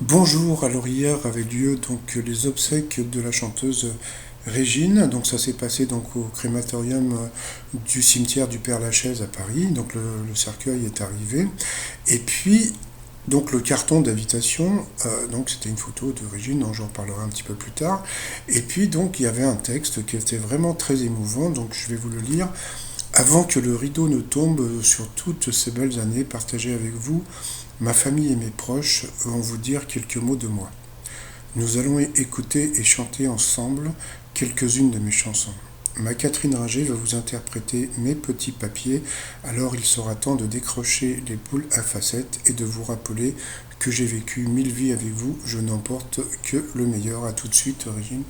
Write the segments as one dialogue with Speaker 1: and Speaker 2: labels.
Speaker 1: Bonjour, alors hier avait lieu donc les obsèques de la chanteuse Régine. Donc ça s'est passé donc au crématorium du cimetière du Père-Lachaise à Paris. Donc le cercueil est arrivé. Et puis donc le carton d'invitation, donc c'était une photo de Régine, dont j'en parlerai un petit peu plus tard. Et puis donc il y avait un texte qui était vraiment très émouvant. Donc je vais vous le lire. Avant que le rideau ne tombe sur toutes ces belles années partagées avec vous, ma famille et mes proches vont vous dire quelques mots de moi. Nous allons écouter et chanter ensemble quelques-unes de mes chansons. Ma Catherine Ringer va vous interpréter mes petits papiers, alors il sera temps de décrocher les boules à facettes et de vous rappeler que j'ai vécu 1000 vies avec vous, je n'emporte que le meilleur. À tout de suite, Régine.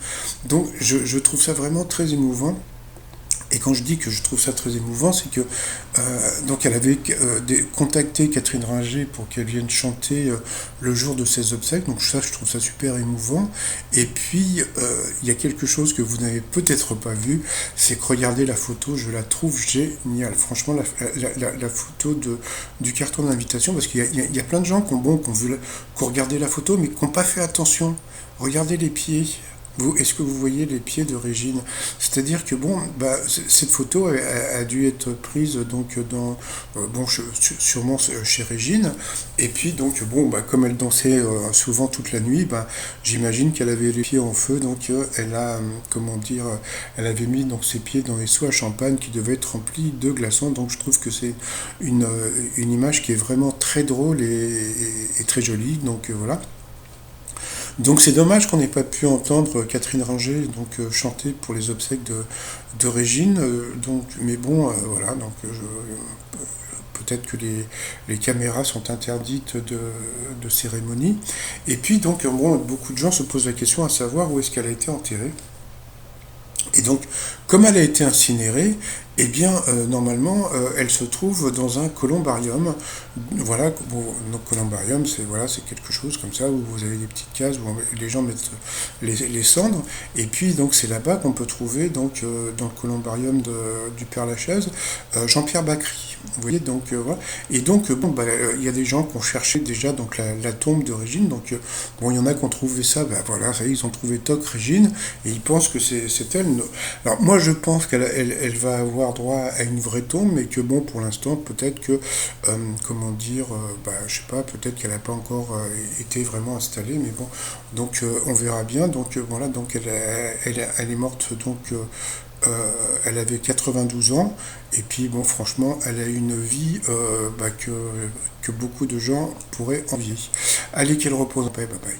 Speaker 1: Donc je trouve ça vraiment très émouvant. Et quand je dis que je trouve ça très émouvant, c'est que donc elle avait contacté Catherine Ringer pour qu'elle vienne chanter le jour de ses obsèques. Donc ça, je trouve ça super émouvant. Et puis il y a quelque chose que vous n'avez peut-être pas vu, c'est que regardez la photo, je la trouve géniale. Franchement, la photo du carton d'invitation, parce qu'il y a plein de gens qui ont regardé la photo, mais qui n'ont pas fait attention. Regardez les pieds. Est-ce que vous voyez les pieds de Régine? C'est-à-dire que bon, bah, cette photo a dû être prise donc dans bon sûrement chez Régine. Et puis donc bon, bah, comme elle dansait souvent toute la nuit, bah, j'imagine qu'elle avait les pieds en feu. Donc elle a comment dire, elle avait mis donc ses pieds dans les seaux à champagne qui devaient être remplis de glaçons. Donc je trouve que c'est une image qui est vraiment très drôle et très jolie. Donc voilà. Donc c'est dommage qu'on n'ait pas pu entendre Catherine Ringer donc chanter pour les obsèques de Régine. Donc, mais bon, voilà. Donc peut-être que les caméras sont interdites de cérémonie. Et puis donc bon, beaucoup de gens se posent la question à savoir où est-ce qu'elle a été enterrée. Et donc, comme elle a été incinérée, eh bien, normalement, elle se trouve dans un columbarium. Voilà, bon, donc columbarium, c'est voilà, c'est quelque chose comme ça où vous avez des petites cases où les gens mettent les cendres. Et puis, donc, c'est là-bas qu'on peut trouver, donc, dans le columbarium du Père Lachaise, Jean-Pierre Bacry. Vous voyez, donc, voilà. Et donc, bon, bah, il y a des gens qui ont cherché déjà donc, la tombe de Régine. Donc, bon, il y en a qui ont trouvé ça, bah, voilà, ça y est, ils ont trouvé Toc Régine, et ils pensent que c'est elle. Alors moi je pense qu'elle va avoir droit à une vraie tombe, mais que bon pour l'instant peut-être que comment dire, bah, je sais pas, peut-être qu'elle n'a pas encore été vraiment installée, mais bon donc on verra bien. Donc voilà, donc elle est morte donc elle avait 92 ans et puis bon franchement elle a une vie bah, que beaucoup de gens pourraient envier. Allez qu'elle repose en paix, bye bye.